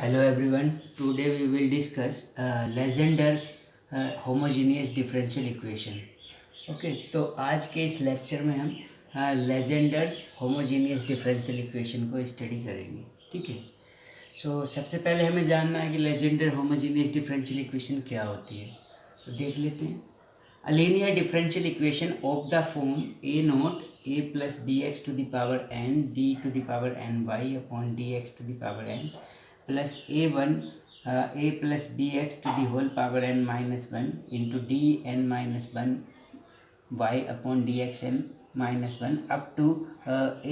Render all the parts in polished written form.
Hello everyone. Today we will discuss Legendre's homogeneous differential equation. Okay तो आज के इस लेक्चर में हम लेजेंडर्स होमोजीनियस डिफरेंशियल इक्वेशन को स्टडी करेंगे. ठीक है. सबसे पहले हमें जानना है कि लेजेंडर होमोजीनियस डिफरेंशियल इक्वेशन क्या होती है. तो देख लेते हैं. A linear differential equation of the form A not a plus bx to the power n d to the power n y upon dx to the power n plus a1 a plus bx to the whole power n minus 1 into dn minus 1 y upon dxn minus 1 up to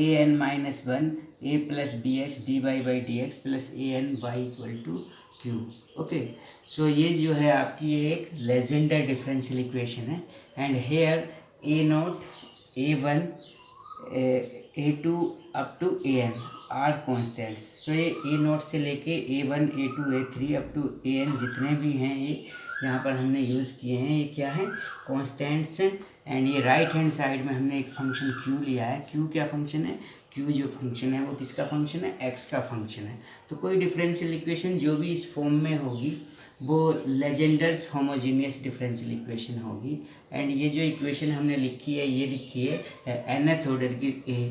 an minus 1 a plus bx dy by dx plus an y equal to q. Okay so ये जो है आपकी एक Legendre differential equation है. And here a naught a1 a2 up to an are constants. So ये a not से लेके a1 a2 a3 up to an जितने भी हैं ये यहाँ पर हमने यूज़ किए हैं. ये क्या है? कॉन्स्टेंट्स हैं. एंड ये राइट हैंड साइड में हमने एक फंक्शन q लिया है. q क्या फंक्शन है? q जो फंक्शन है वो किसका फंक्शन है? x का फंक्शन है. तो कोई डिफरेंशियल इक्वेशन जो भी इस फॉर्म में होगी वो लेजेंडर्स होमोजीनियस डिफरेंशियल इक्वेशन होगी. एंड ये जो इक्वेशन हमने लिखी है ये लिखी है nth ऑर्डर की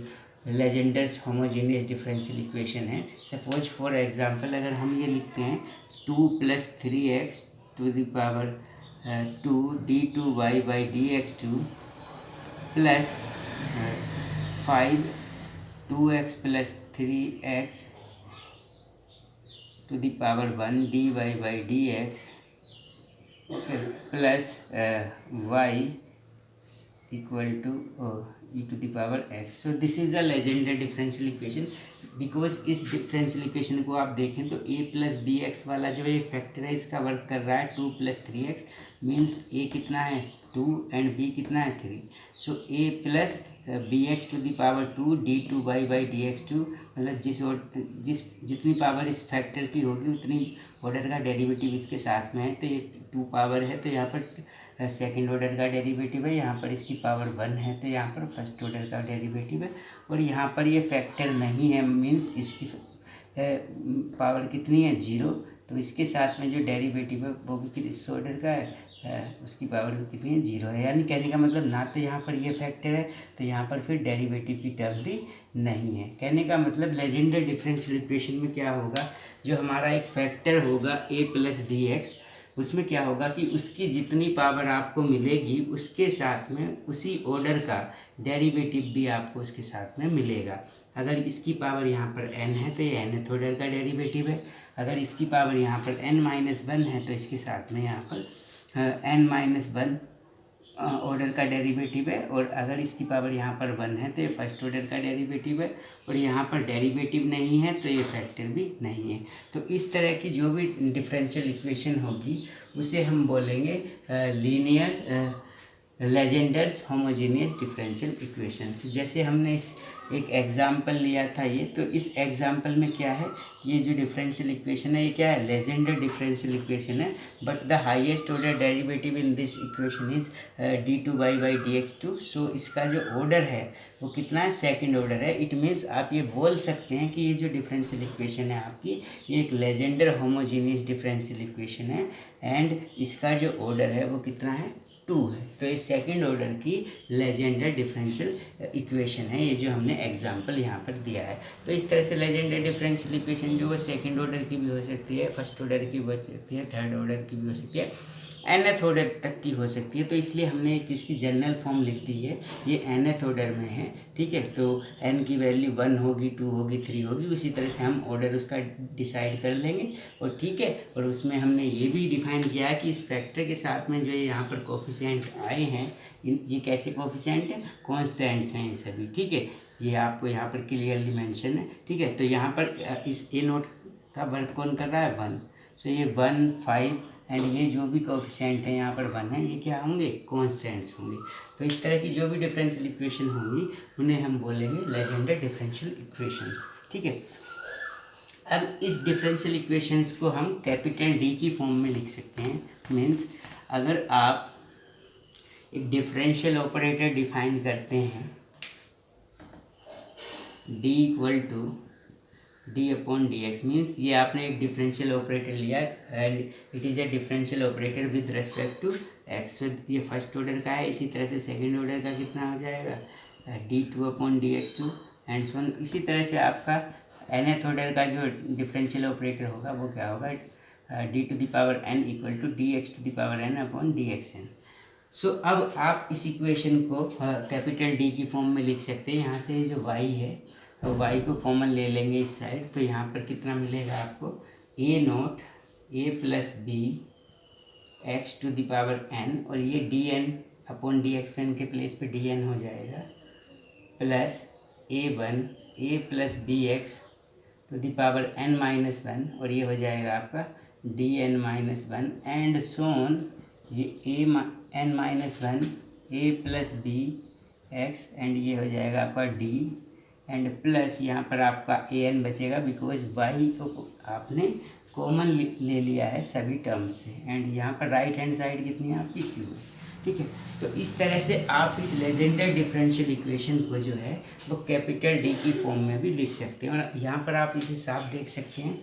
लेजेंडर्स होमोजीनियस डिफरेंशियल इक्वेशन है. सपोज फॉर एग्जांपल अगर हम ये लिखते हैं 2 + 3x to the power 2 d2y by dx2 plus 5 2x + 3x to the power 1 dy by dx plus y equal to e to the power x. So this is the legendary differential equation because इस differential equation को आप देखें तो a plus B x वाला जो ये factor है इसका वर्क कर रहा है 2 + 3x मीन्स a कितना है 2 एंड b कितना है 3. So a plus B x to the power 2 d2y by dx2 मतलब जितनी पावर इस फैक्टर की होगी उतनी ऑर्डर का डेरिवेटिव इसके साथ में है. तो ये 2 पावर है तो यहाँ पर सेकंड ऑर्डर का डेरिवेटिव है. यहाँ पर इसकी पावर 1 है तो यहाँ पर फर्स्ट ऑर्डर का डेरिवेटिव है. और यहाँ पर ये फैक्टर नहीं है मीन्स इसकी पावर कितनी है 0. तो इसके साथ में जो डेरिवेटिव है वो भी किस ऑर्डर का है उसकी पावर कितनी है 0 है. यानी कहने का मतलब ना तो यहाँ पर ये फैक्टर है तो यहाँ पर फिर डेरिवेटिव की टर्म भी नहीं है. कहने का मतलब लेजेंडर डिफरेंशियल इक्वेशन में क्या होगा, जो हमारा एक फैक्टर होगा a प्लस बी एक्स उसमें क्या होगा कि उसकी जितनी पावर आपको मिलेगी उसके साथ में उसी ऑर्डर का डेरिवेटिव भी आपको उसके साथ में मिलेगा. अगर इसकी पावर यहाँ पर n है तो ये nth ऑर्डर का डेरिवेटिव है. अगर इसकी पावर यहाँ पर n-1 है तो इसके साथ में यहाँ पर n-1 ऑर्डर का डेरिवेटिव है. और अगर इसकी पावर यहाँ पर 1 है तो ये फर्स्ट ऑर्डर का डेरिवेटिव है. और यहाँ पर डेरिवेटिव नहीं है तो ये फैक्टर भी नहीं है. तो इस तरह की जो भी डिफरेंशियल इक्वेशन होगी उसे हम बोलेंगे लीनियर लेजेंडर्स होमोजीनियस डिफरेंशियल इक्वेशंस. जैसे हमने इस एक एग्जाम्पल लिया था ये, तो इस एग्जाम्पल में क्या है, ये जो डिफरेंशियल इक्वेशन है ये क्या है, लेजेंडर डिफरेंशियल इक्वेशन है. But the highest order derivative in this equation is d2y by dx2. सो इसका जो ऑर्डर है वो कितना है, सेकंड ऑर्डर है. इट मीन्स आप ये बोल सकते हैं कि ये जो डिफरेंशियल इक्वेशन है आपकी ये एक लेजेंडर होमोजीनियस डिफरेंशियल इक्वेशन है. एंड इसका जो ऑर्डर है वो कितना है 2 है. तो ये सेकंड ऑर्डर की लेजेंडर डिफरेंशियल इक्वेशन है, ये जो हमने एग्जांपल यहाँ पर दिया है. तो इस तरह से लेजेंडर डिफरेंशियल इक्वेशन जो है सेकंड ऑर्डर की भी हो सकती है, फर्स्ट ऑर्डर की भी हो सकती है, थर्ड ऑर्डर की भी हो सकती है, nth ऑर्डर तक की हो सकती है. तो इसलिए हमने इसकी जनरल फॉर्म लिख दी है, ये nth ऑर्डर में है. ठीक है. तो n की वैल्यू 1 होगी, 2 होगी, 3 होगी. उसी तरह से हम ऑर्डर उसका डिसाइड कर लेंगे. और ठीक है. और उसमें हमने ये भी डिफाइन किया है कि इस फैक्टर के साथ में जो यहाँ पर कोफिशिएंट आए हैं ये कैसे कोफिशिएंट हैं, कॉन्स्टेंट्स हैं ये सभी. ठीक है. ये आपको यहाँ पर क्लियरली मेंशन है. ठीक है. तो यहाँ पर इस ए नोट का वर्क कौन कर रहा है 1. सो ये 1 5 एंड ये जो भी कोफिशिएंट है यहाँ पर 1 है, ये क्या होंगे, कॉन्स्टेंट्स होंगे. तो इस तरह की जो भी डिफरेंशियल इक्वेशन होंगी उन्हें हम बोलेंगे लेजेंडर डिफरेंशियल इक्वेशंस. ठीक है. अब इस डिफरेंशियल इक्वेशंस को हम कैपिटल डी की फॉर्म में लिख सकते हैं. मीन्स अगर आप एक डिफरेंशियल ऑपरेटर डिफाइन करते हैं d equal to d upon D x means ये आपने एक डिफरेंशियल ऑपरेटर लिया and it is a differential operator with respect to x. So ये फर्स्ट ऑर्डर का है, इसी तरह से सेकंड ऑर्डर का कितना हो जाएगा D two upon D x two and so on. इसी तरह से आपका nth ऑर्डर का जो डिफरेंशियल ऑपरेटर होगा वो क्या होगा d to the power n equal to d x to the power n upon D x n. So अब आप इस इक्वेशन को कैपिटल डी की फॉर्म में लिख सकते हैं। यहाँ से जो y है तो y को कॉमन ले लेंगे इस साइड, तो यहाँ पर कितना मिलेगा आपको a naught a plus B x to the power n और ये d n upon D x n के प्लेस पे डी एन हो जाएगा plus a1 a plus B x to the power n minus one और ये हो जाएगा आपका d n minus one and so on ये a n minus one a plus B x and ये हो जाएगा आपका डी एंड प्लस यहाँ पर आपका ए एन बचेगा बिकॉज वाई को आपने कॉमन ले लिया है सभी टर्म्स से एंड यहाँ पर राइट हैंड साइड कितनी है आपकी क्यू है। ठीक है, तो इस तरह से आप इस लेजेंडर डिफरेंशियल इक्वेशन को जो है वो कैपिटल डी की फॉर्म में भी लिख सकते हैं और यहाँ पर आप इसे साफ देख सकते हैं।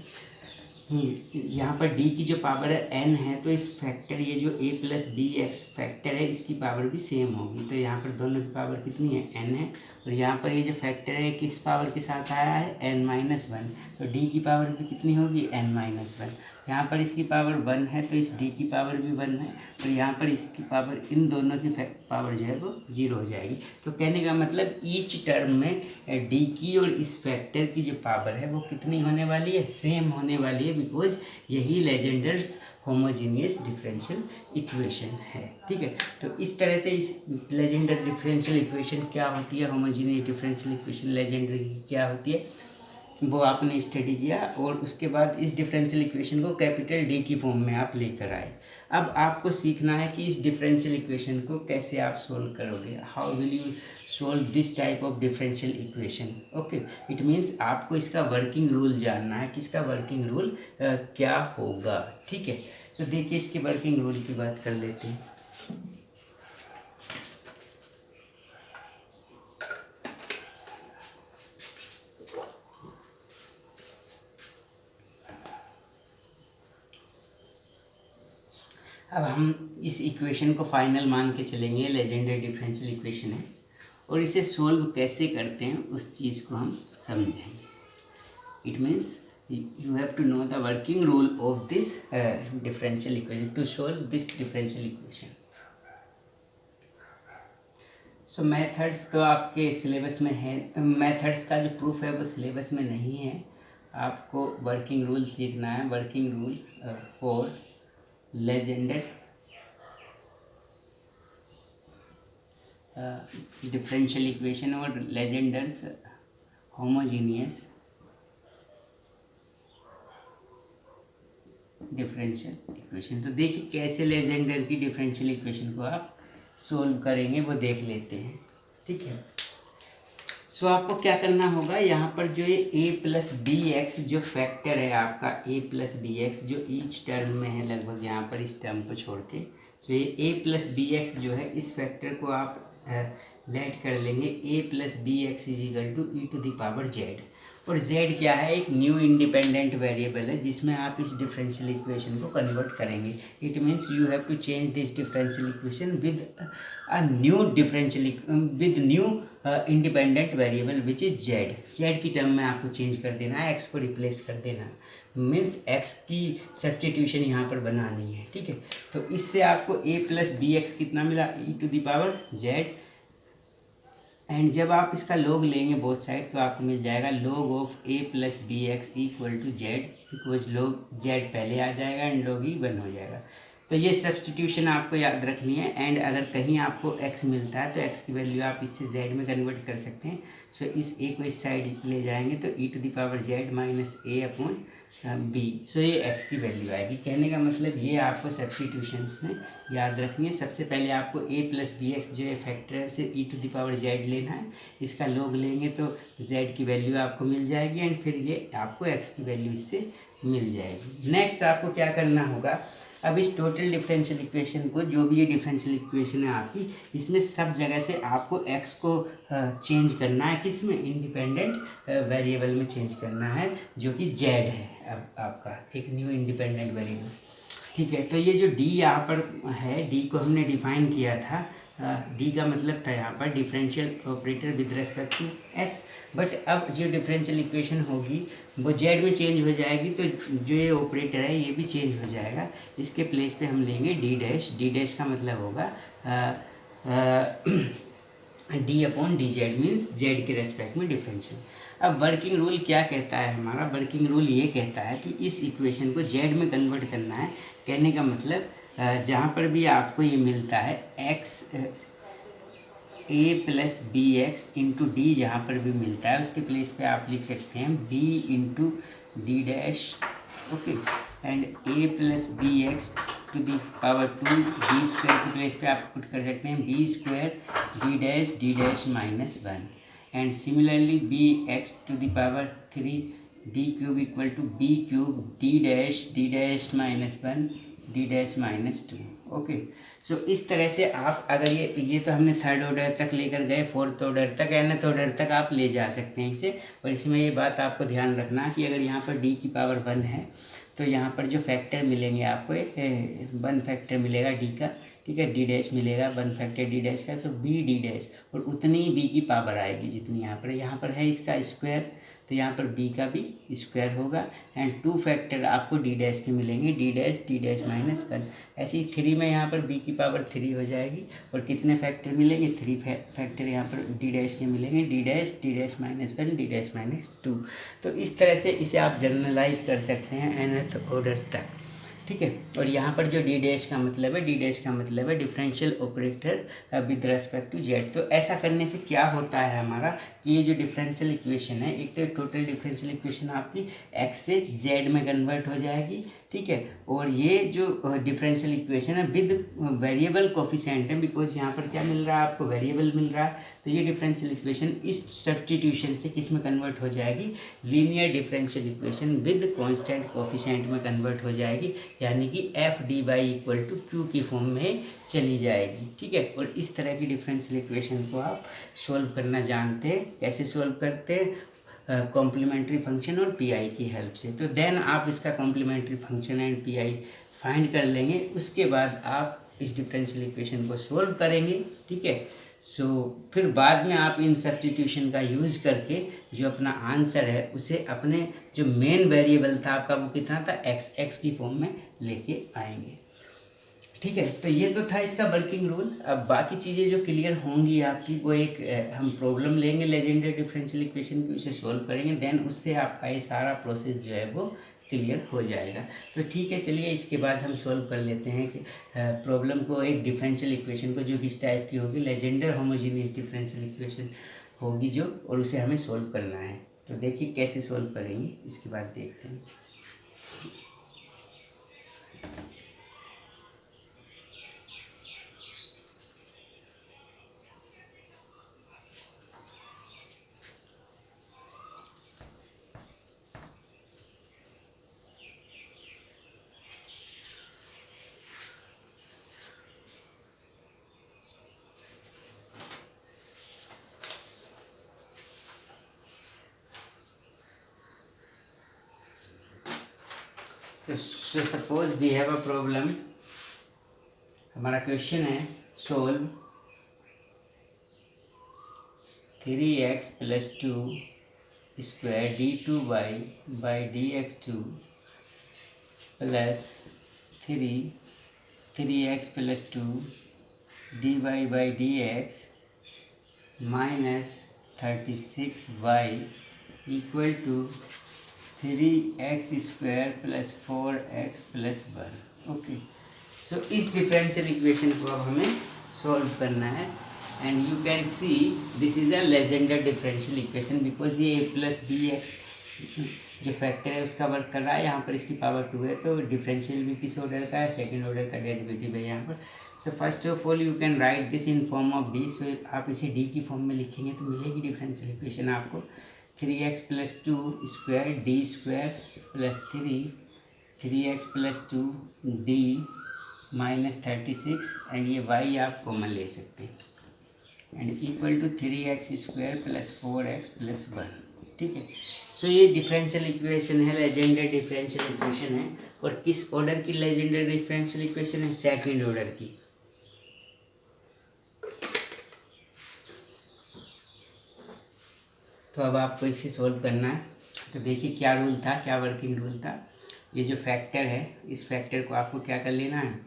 यहाँ पर d की जो पावर है n है तो इस फैक्टर ये जो a plus B X factor है इसकी पावर भी सेम होगी, तो यहाँ पर दोनों की पावर कितनी है n है और यहाँ पर ये जो फैक्टर है किस पावर के साथ आया है n माइनस वन, तो d की पावर भी कितनी होगी n माइनस वन। यहाँ पर इसकी पावर 1 है तो इस d की पावर भी 1 है और यहाँ पर इसकी पावर इन दोनों की पावर जो है वो 0 हो जाएगी। तो कहने का मतलब ईच टर्म में d की और इस फैक्टर की जो पावर है वो कितनी होने वाली है, सेम होने वाली है बिकॉज यही लेजेंडर्स होमोजीनियस डिफरेंशियल इक्वेशन है। ठीक है, तो इस तरह से इस लेजेंडर डिफरेंशियल इक्वेशन क्या होती है, होमोजीनियस डिफरेंशियल इक्वेशन लेजेंडर की क्या होती है वो आपने स्टडी किया और उसके बाद इस डिफरेंशियल इक्वेशन को कैपिटल डी की फॉर्म में आप लेकर आए। अब आपको सीखना है कि इस डिफरेंशियल इक्वेशन को कैसे आप सोल्व करोगे, how will you solve this type of differential equation. Okay, it means आपको इसका वर्किंग रूल जानना है कि इसका वर्किंग रूल क्या होगा। ठीक है, तो देखिए इसके वर्किंग रूल की बात कर लेते हैं। अब हम इस इक्वेशन को फाइनल मान के चलेंगे, लेजेंडर डिफरेंशियल इक्वेशन है और इसे सोल्व कैसे करते हैं उस चीज़ को हम समझेंगे। It means you have to know the working rule of this differential equation to solve this differential equation. So methods तो आपके सिलेबस में है, मेथड्स का जो प्रूफ है वो सिलेबस में नहीं है, आपको वर्किंग रूल सीखना है। Working rule for Legender differential equation और लेजेंडर्स होमोजीनियस डिफरेंशियल इक्वेशन। तो देखिए कैसे लेजेंडर की डिफरेंशियल इक्वेशन को आप सोल्व करेंगे वो देख लेते हैं। ठीक है, सो आपको क्या करना होगा, यहाँ पर जो ये a प्लस बी एक्स जो फैक्टर है आपका a प्लस बी एक्स जो ईच टर्म में है लगभग यहाँ पर इस टर्म को छोड़ के, सो ये a प्लस बी एक्स जो है इस फैक्टर को आप लेट कर लेंगे a plus B X is equal to E to the power Z. और z क्या है, एक न्यू इंडिपेंडेंट वेरिएबल है जिसमें आप इस डिफरेंशियल इक्वेशन को कन्वर्ट करेंगे। It means you have to change this differential equation with a new differential with new independent variable which is z की टर्म में आपको चेंज कर देना है, x को रिप्लेस कर देना है, मीन्स x की सब्स्टिट्यूशन यहाँ पर बनानी है। ठीक है, तो इससे आपको a प्लस बी एक्स कितना मिला, e to the power z and जब आप इसका लॉग लेंगे बोथ साइड तो आपको मिल जाएगा log of a plus B X equal to Z, because log z पहले आ जाएगा एंड लॉग ही 1 हो जाएगा। तो ये सब्स्टिट्यूशन आपको याद रखनी है एंड अगर कहीं आपको x मिलता है तो x की वैल्यू आप इससे z में कन्वर्ट कर सकते हैं। सो इस a को इस साइड ले जाएंगे तो e to the power z minus a upon b, so ये x की वैल्यू आएगी। कहने का मतलब ये आपको सब्स्टिट्यूशंस में याद रखनी है। सबसे पहले आपको a प्लस बी एक्स जो है फैक्टर है उसे ई टू द पावर z लेना है, इसका लॉग लेंगे तो z की वैल्यू आपको मिल जाएगी एंड फिर ये आपको x की वैल्यू इससे मिल जाएगी। नेक्स्ट आपको क्या करना होगा, अब इस टोटल डिफरेंशियल इक्वेशन को, जो भी ये डिफरेंशियल इक्वेशन है आपकी, इसमें सब जगह से आपको x को चेंज करना है, किस में, इंडिपेंडेंट वेरिएबल में चेंज करना है, जो कि z है अब आपका एक न्यू इंडिपेंडेंट वेरिएबल। ठीक है, तो ये जो d यहाँ पर है, d को हमने डिफाइन किया था, डी का मतलब था यहाँ पर differential operator with respect to X. But अब जो डिफरेंशियल इक्वेशन होगी वो जेड में चेंज हो जाएगी, तो जो ये ऑपरेटर है ये भी चेंज हो जाएगा। इसके प्लेस पे हम लेंगे डी डैश। डी डैश का मतलब होगा D upon D Z, means Z के रेस्पेक्ट में डिफरेंशियल। अब वर्किंग रूल क्या कहता है हमारा? वर्किंग रूल ये कहता है कि इस इक्वेशन को जेड में कन्वर्ट करना है। कहने का मतलब जहाँ पर भी आपको ये मिलता है x a plus B x into d, जहाँ पर भी मिलता है उसके प्लेस पे आप लिख सकते हैं B into D dash, okay, and A plus B x to the power 2, D square की प्लेस पे आप पुट कर सकते हैं B square D dash minus 1, and similarly B x to the power 3 D cube equal to B cube D dash minus 1 D dash minus 2, okay. So इस तरह से आप अगर ये तो हमने थर्ड ऑर्डर तक लेकर गए, फोर्थ ऑर्डर तक, nth ऑर्डर तक आप ले जा सकते हैं इसे। और इसमें ये बात आपको ध्यान रखना कि अगर यहाँ पर d की पावर 1 है तो यहाँ पर जो फैक्टर मिलेंगे आपको, 1 फैक्टर मिलेगा d का, ठीक है, डी डैश मिलेगा 1 फैक्टर डी डैश का, तो बी डी डैश, और उतनी ही b की पावर आएगी जितनी यहाँ पर है इसका स्क्वायर, तो यहाँ पर b का भी स्क्वायर होगा, एंड 2 फैक्टर आपको डी डैश के मिलेंगे, डी डैश माइनस 1। ऐसे ही 3 में यहाँ पर b की पावर 3 हो जाएगी, और कितने फैक्टर मिलेंगे, 3 फैक्टर यहाँ पर डी डैश के मिलेंगे, D dash minus 1 D dash minus 2। तो इस तरह से इसे आप जनरलाइज कर सकते हैं nth ऑर्डर तक, ठीक है। और यहाँ पर जो डी डैश का मतलब है differential operator with respect to Z. तो ऐसा करने से क्या होता है हमारा कि ये जो डिफरेंशियल इक्वेशन है, एक तो टोटल डिफरेंशियल इक्वेशन आपकी एक्स से जेड में कन्वर्ट हो जाएगी, ठीक है। और ये जो डिफरेंशियल इक्वेशन है विद वेरिएबल कोफिशिएंट है, बिकॉज यहाँ पर क्या मिल रहा है आपको, वेरिएबल मिल रहा है, तो ये डिफरेंशियल इक्वेशन इस सब्स्टिट्यूशन से किस में कन्वर्ट हो जाएगी, linear differential equation with constant coefficient में कन्वर्ट हो जाएगी, यानी कि F D Y equal to Q की फॉर्म में चली जाएगी, ठीक है। और इस तरह की डिफरेंशियल इक्वेशन को आप सोल्व करना जानते हैं। कैसे सोल्व करते हैं? कॉम्प्लीमेंट्री फंक्शन और पीआई की हेल्प से। तो देन आप इसका complementary function and PI find कर लेंगे, उसके बाद आप इस डिफरेंशियल इक्वेशन को सोल्व करेंगे, ठीक है। सो फिर बाद में आप इन सब्स्टिट्यूशन का यूज़ करके जो अपना आंसर है उसे अपने जो मेन वेरिएबल था आपका, वो कितना था, एक्स की फॉर्म में लेके आएंगे, ठीक है। तो ये तो था इसका वर्किंग रूल। अब बाकी चीज़ें जो क्लियर होंगी आपकी, वो एक हम प्रॉब्लम लेंगे लेजेंडरी डिफरेंशियल इक्वेशन की, उसे सोल्व करेंगे, देन उससे आपका ये सारा प्रोसेस जो है वो क्लियर हो जाएगा। तो ठीक है, चलिए इसके बाद हम सोल्व कर लेते हैं कि प्रॉब्लम को, एक डिफरेंशियल इक्वेशन को जो किस टाइप की होगी, लेजेंडर होमोजीनियस डिफरेंशियल इक्वेशन होगी जो, और उसे हमें सोल्व करना है। तो देखिए कैसे सोल्व करेंगे, इसके बाद देखते हैं। So suppose we have a problem, हमारा क्वेश्चन है solve 3x plus 2 square d2y by dx2 plus 3x plus 2 dy by dx minus 36y equal to 3x square plus 4x plus 1, okay. So इस differential equation को अब हमें solve करना है, and you can see this is a Legendre differential equation, because ये a plus B X जो factor है उसका वर्क कर रहा है, यहाँ पर इसकी पावर 2 है, तो डिफरेंशियल भी किस ऑर्डर का है, सेकेंड ऑर्डर का डेरिवेटिव है यहाँ पर। So first of all you can write this in form of D. So आप इसे डी की फॉर्म में लिखेंगे तो मिलेगी डिफरेंशियल इक्वेशन आपको 3x plus 2 square D square plus 3 3x+2 d -36 and ये y आप कॉमन ले सकते हैं and equal to 3x² + 4x+1। ठीक है, सो ये डिफरेंशियल इक्वेशन है, लेजेंडर डिफरेंशियल इक्वेशन है। और किस ऑर्डर की लेजेंडर डिफरेंशियल इक्वेशन है? सेकंड ऑर्डर की। तो अब आपको इसे सॉल्व करना है। तो देखिए क्या रूल था, क्या वर्किंग रूल था। ये जो फैक्टर है, इस फैक्टर को आपको क्या कर लेना है,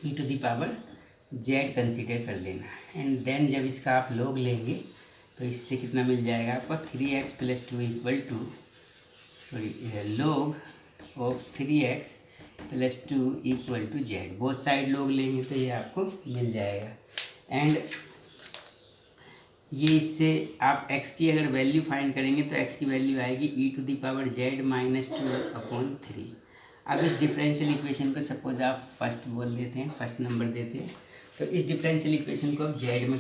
e⁻z कंसीडर कर लेना है। एंड देन जब इसका आप लॉग लेंगे तो इससे कितना मिल जाएगा आपको, 3x+2 equal to log of 3x+2 equal to z। Both side log लेंगे तो ये आपको मिल जाएगा। एंड ये इससे आप x की अगर वैल्यू फाइंड करेंगे तो x की वैल्यू आएगी e⁻z -2/3। अब इस डिफरेंशियल इक्वेशन को सपोज आप फर्स्ट बोल देते हैं, फर्स्ट नंबर देते हैं, तो इस डिफरेंशियल इक्वेशन को अब z में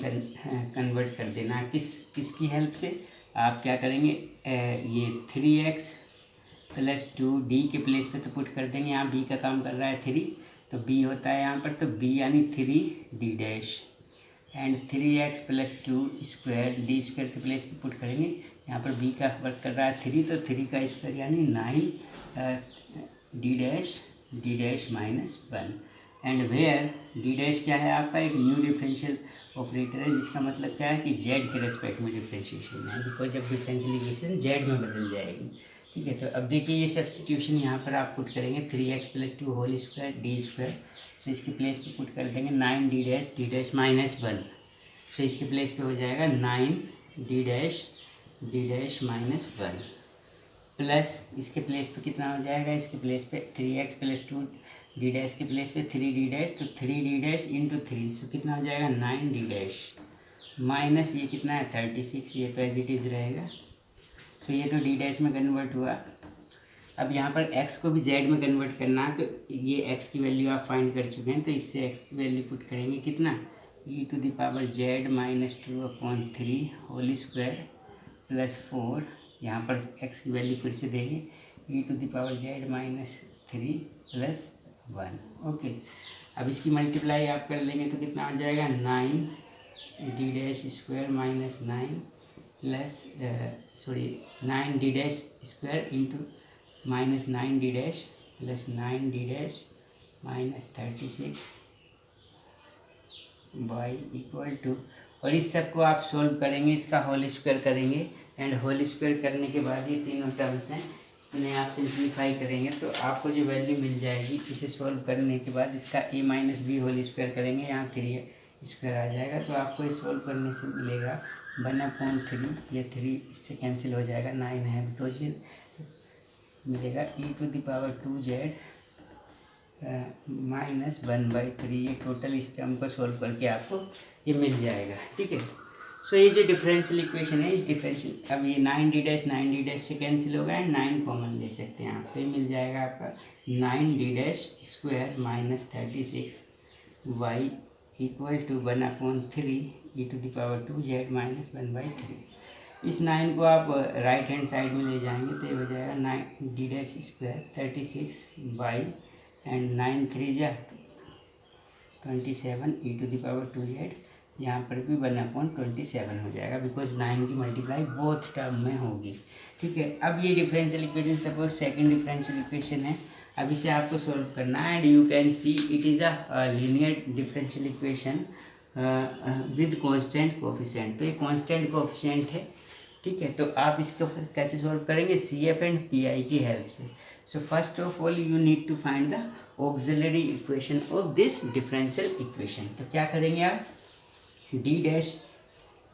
कन्वर्ट कर देना है। किसकी हेल्प से? आप क्या करेंगे, ये 3x+2 d के प्लेस पे तो पुट कर देंगे। यहाँ b का काम कर रहा है 3, तो b होता है यहाँ पर, तो b यानी 3d' एंड 3x+2² d² के प्लेस पे पुट करेंगे। यहाँ पर b का वर्क कर रहा है 3, तो 3 का स्क्वायर यानी 9d'-1 एंड वेयर d' क्या है आपका, एक न्यू डिफरेंशियल ऑपरेटर है, जिसका मतलब क्या है कि z के रेस्पेक्ट में डिफरेंशिएशन है, बिकॉज अब डिफरेंशियल इक्वेशन z में बदल जाएगी। ठीक है, तो अब देखिए ये सब्स्टिट्यूशन यहाँ पर आप पुट करेंगे 3x+2² d²। सो इसके प्लेस पे पुट कर देंगे 9d'-1। सो इसके प्लेस पे हो जाएगा 9d'-1 प्लस इसके प्लेस पे कितना हो जाएगा, इसके प्लेस पे 3x+2 d' के प्लेस पे 3d', तो 3d' इंटू 3, सो कितना हो जाएगा 9d' माइनस ये कितना है 36, ये तो एज इट इज़ रहेगा। सो ये तो d' में कन्वर्ट हुआ। अब यहाँ पर x को भी z में कन्वर्ट करना है, तो ये x की वैल्यू आप फाइंड कर चुके हैं, तो इससे x की वैल्यू पुट करेंगे कितना, e⁻z -2/3² प्लस 4, यहाँ पर x की वैल्यू फिर से देंगे e⁻z -3 + 1। ओके, अब इसकी मल्टीप्लाई आप कर लेंगे तो कितना हो जाएगा 9d'² -9 plus 9d' into -9d' plus 9d' -36 by equal to, और इस सब को आप सोल्व करेंगे, इसका होल स्क्वायर करेंगे एंड होल स्क्वायर करने के बाद ये तीनों टर्म्स हैं, इन्हें आप सिंप्लीफाई करेंगे तो आपको जो वैल्यू मिल जाएगी, इसे सोल्व करने के बाद इसका a - b होल स्क्वायर करेंगे, यहाँ 3 स्क्वायर आ जाएगा, तो आपको इस सोल्व करने से मिलेगा 1/3, ये 3 इससे कैंसिल हो जाएगा, 9 है तो ये मिलेगा e⁻2z -1/3। ये टोटल इस टर्म को सोल्व करके आपको ये मिल जाएगा। ठीक है, सो ये जो डिफरेंशियल इक्वेशन है, इस डिफरेंशियल, अब ये 9d' से कैंसिल होगा एंड 9 कॉमन ले सकते हैं आप, तो ये मिल जाएगा आपका 9d' - 36 y equal to 1/3 e⁻2z -1/3। इस 9 को आप राइट हैंड साइड में ले जाएंगे तो ये हो जाएगा 9d' 36 बाई एंड 9 3 जा 27 e⁻2z, यहाँ पर भी 1/27 हो जाएगा, बिकॉज 9 की मल्टीप्लाई बोथ टर्म में होगी। ठीक है, अब ये differential equation suppose second differential equation है, अब इसे आपको सॉल्व करना है and you can see it is a linear differential equation with constant coefficient. तो ये कांस्टेंट कोफिशिएंट है। ठीक है, तो आप इसको कैसे सॉल्व करेंगे, CF एंड PI की हेल्प से। So first of all you need to find the auxiliary equation of this differential equation. तो क्या करेंगे आप, d'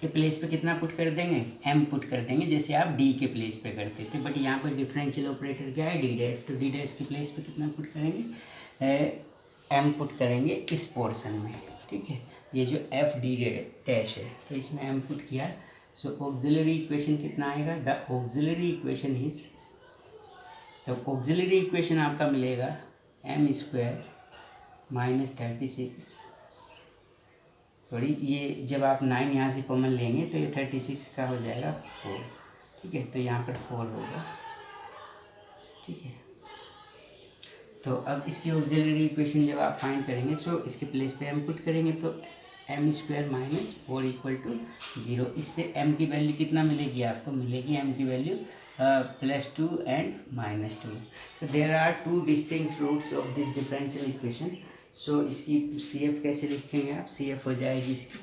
के प्लेस पे कितना पुट कर देंगे, m पुट कर देंगे, जैसे आप d के प्लेस पे करते थे, बट यहाँ पर डिफरेंशियल ऑपरेटर क्या है d', तो d' के प्लेस पे कितना पुट करेंगे, m पुट करेंगे इस पोर्शन में। ठीक है, ये जो f d' है तो इसमें m पुट किया, सो ऑक्सिलरी इक्वेशन कितना आएगा, द ऑक्सिलरी इक्वेशन इज, तो ऑक्सिलरी इक्वेशन आपका मिलेगा m² -36, सॉरी ये जब आप 9 यहाँ से कॉमन लेंगे तो ये 36 का हो जाएगा 4। ठीक है, तो यहाँ पर 4 होगा। ठीक है, तो अब इसकी ऑक्सिलरी इक्वेशन जब आप फाइंड करेंगे सो इसके प्लेस पे m पुट करेंगे तो m square minus 4 equal to 0। इससे m की वैल्यू कितना मिलेगी आपको, मिलेगी m की value +2 and -2। So there are two distinct roots of this differential equation. So इसकी CF कैसे लिखेंगे आप, CF हो जाएगी इसकी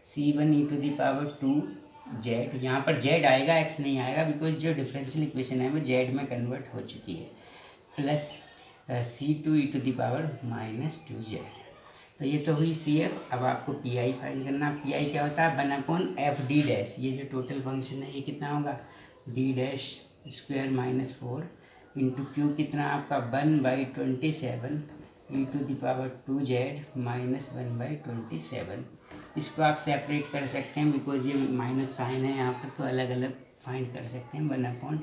C1 e⁻²z। यहाँ पर z आएगा, x नहीं आएगा, बिकॉज जो डिफरेंशियल इक्वेशन है वो z में कन्वर्ट हो चुकी है, प्लस C2 e⁻²z। तो ये तो हुई CF। अब आपको PI फाइंड करना। PI क्या होता है, 1/FD'। ये जो टोटल फंक्शन है ये कितना होगा, d' -4 इंटू Q कितना आपका 1/27 e⁻² -1/27। इसको आप सेपरेट कर सकते हैं बिकॉज ये माइनस साइन है यहाँ पर, तो अलग अलग फाइंड कर सकते हैं। 1/d²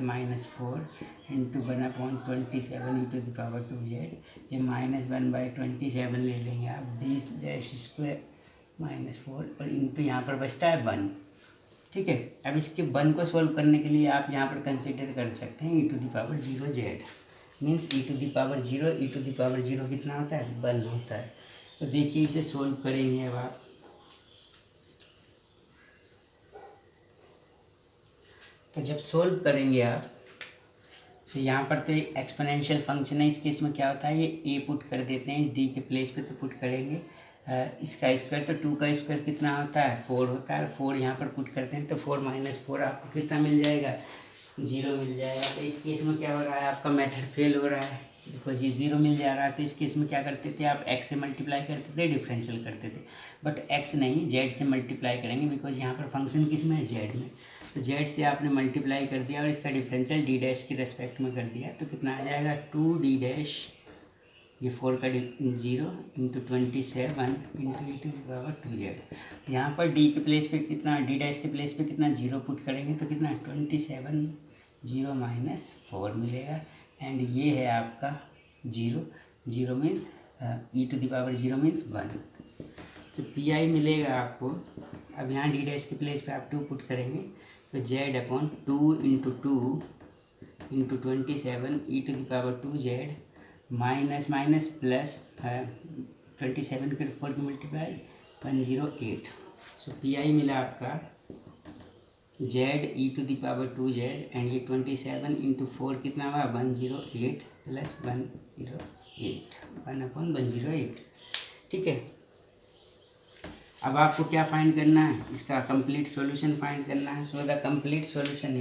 -4 into 1/27 e⁻²z। ये -1/27 ले लेंगे आप, d² -4 और इंटू यहाँ पर बचता है 1। ठीक है, अब इसके 1 को सोल्व करने के लिए आप यहाँ पर कंसिडर कर सकते हैं e⁻0z। मीन्स e⁻0 कितना होता है, 1 होता है। तो देखिए इसे सोल्व करेंगे अब आप। तो जब सोल्व करेंगे आप तो यहाँ पर तो एक्सपोनेंशियल फंक्शन है, इस केस में क्या होता है, ये a पुट कर देते हैं इस d के प्लेस पे, तो पुट करेंगे इसका स्क्वायर, तो 2 का स्क्वायर कितना होता है, 4 होता है। 4 यहाँ पर पुट करते हैं तो 4 - 4 आपको कितना मिल जाएगा, 0 मिल जाएगा। तो इस केस में क्या हो रहा है, आपका मेथड फेल हो रहा है बिकॉज ये 0 मिल जा रहा है। तो इस केस में क्या करते थे आप, x से मल्टीप्लाई करते थे, डिफरेंशियल करते थे, बट x नहीं z से मल्टीप्लाई करेंगे बिकॉज यहाँ पर फंक्शन किस में है, z में। तो z से आपने मल्टीप्लाई कर दिया और इसका डिफरेंशियल d' की रेस्पेक्ट में कर दिया, तो कितना आ जाएगा 2d', ये 4 का 0 इंटू 27 इंटू e⁻²z। यहाँ पर d के प्लेस पे कितना, d' के प्लेस पे कितना 0 पुट करेंगे तो कितना 27 0 -4 मिलेगा। एंड ये है आपका 0 मीन्स e⁻0 मीन्स 1। सो PI मिलेगा आपको। अब यहाँ d' के प्लेस पे आप 2 पुट करेंगे तो z/2 into 2 into 27 e⁻²z minus minus plus 27 के 4 की मल्टीप्लाई 108। सो PI मिला आपका z e⁻²z एंड ये 27 इंटू 4 कितना हुआ 108 प्लस 108 1/108। ठीक है, अब आपको क्या फाइंड करना है, इसका कंप्लीट सॉल्यूशन फाइंड करना है। So the complete solution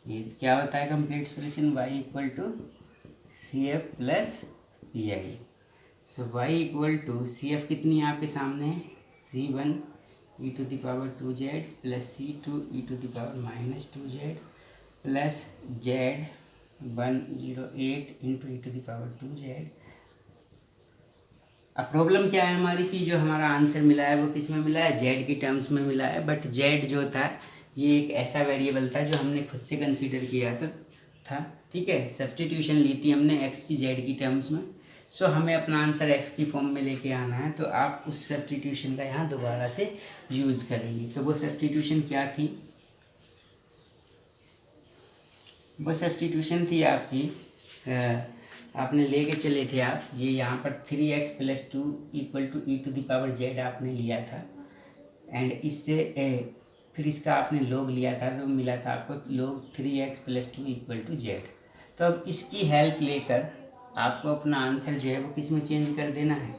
is क्या होता है complete solution, y = CF plus PI। सो y = CF कितनी है आपके सामने, C1 e⁻²z plus C2 e⁻² plus z 108 into e⁻²z। अब प्रॉब्लम क्या है हमारी कि जो हमारा आंसर मिला है वो किस में मिला है, z की टर्म्स में मिला है। बट z जो था ये एक ऐसा वेरिएबल था जो हमने खुद से कंसीडर किया था। ठीक है, सब्स्टिट्यूशन ली थी हमने x की z की टर्म्स में। सो हमें अपना आंसर x की फॉर्म में लेके आना है, तो आप उस सब्स्टिट्यूशन का यहाँ दोबारा से यूज़ करेंगे। तो वो सब्स्टिट्यूशन क्या थी, वो सब्स्टिट्यूशन थी आपकी आपने लेके चले थे आप ये यहाँ पर 3x + 2 = e⁻z आपने लिया था। एंड इससे फिर इसका आपने log लिया था तो मिला था आपको log 3x + 2 = z। तो अब इसकी हेल्प लेकर आपको अपना आंसर जो है वो किस में चेंज कर देना है,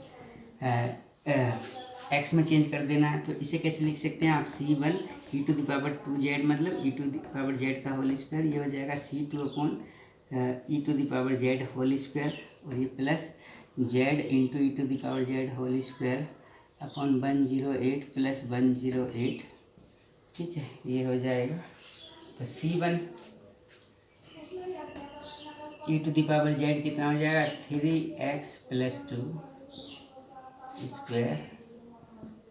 x में चेंज कर देना है। तो इसे कैसे लिख सकते हैं आप, C1 e⁻²z मतलब e⁻z का होल स्क्वायर, ये हो जाएगा C2 e⁻z होल स्क्वायर और ये plus z into e⁻z whole square upon 108 plus 108। ठीक है, ये हो जाएगा। तो C1 e⁻z कितना हो जाएगा 3x + 2 स्क्वायर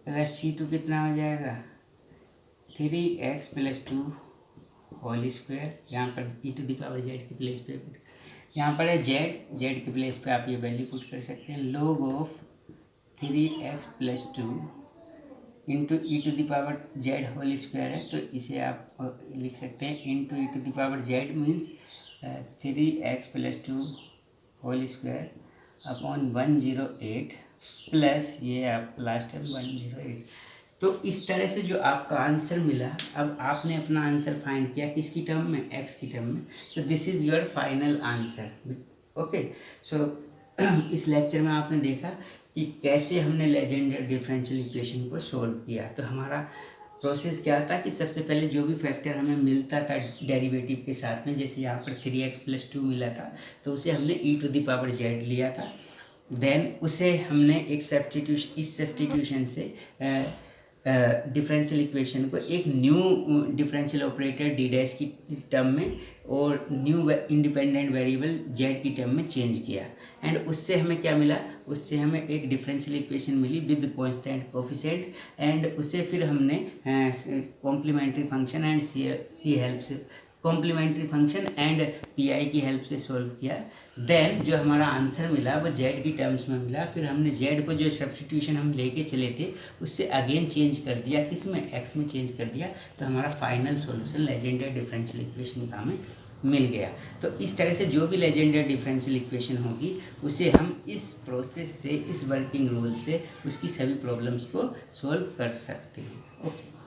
प्लस C2 कितना हो जाएगा 3x + 2 होल स्क्वायर। यहाँ पर e⁻z के प्लेस पे यहाँ पर है z के प्लेस पे आप ये वैल्यू पुट कर सकते हैं। log of 3x + 2 into E to the power Z whole square है, तो इसे आप लिख सकते हैं into E to the power Z means 3x+2 whole square upon 108 plus ये आप लास्ट टाइम 108। तो इस तरह से जो आपका आंसर मिला, अब आपने अपना आंसर फाइंड किया किसकी टर्म में, एक्स की टर्म में। So this is your final answer. Okay, so इस लेक्चर में आपने देखा कि कैसे हमने लेजेंडर डिफरेंशियल इक्वेशन को सॉल्व किया। तो हमारा प्रोसेस क्या था कि सबसे पहले जो भी फैक्टर हमें मिलता था डेरिवेटिव के साथ में, जैसे यहाँ पर 3x+2 मिला था तो उसे हमने e to the power z लिया था। देन उसे हमने एक सब्स्टिट्यूशन से डिफरेंशियल इक्वेशन को एक new differential operator D dash की टर्म में और न्यू इंडिपेंडेंट वेरिएबल जेड की टर्म में चेंज किया। एंड उससे हमें क्या मिला, उससे हमें एक डिफरेंशियल इक्वेशन मिली विद कांस्टेंट कोफिशिएंट। एंड उसे फिर हमने कॉम्प्लीमेंट्री फंक्शन एंड सी की हेल्प से, कॉम्प्लीमेंट्री फंक्शन एंड पीआई की हेल्प से सॉल्व किया। देन जो हमारा आंसर मिला वो जेड की टर्म्स में मिला। फिर हमने जेड को जो सब्स्टिट्यूशन हम लेके चले थे उससे अगेन चेंज कर दिया, किस में, एक्स में चेंज कर दिया। तो हमारा final solution Legender differential equation का हमें मिल गया। तो इस तरह से जो भी लेजेंडर डिफरेंशियल इक्वेशन होगी उसे हम इस प्रोसेस से, इस वर्किंग रूल से उसकी सभी प्रॉब्लम्स को सॉल्व कर सकते हैं। ओके।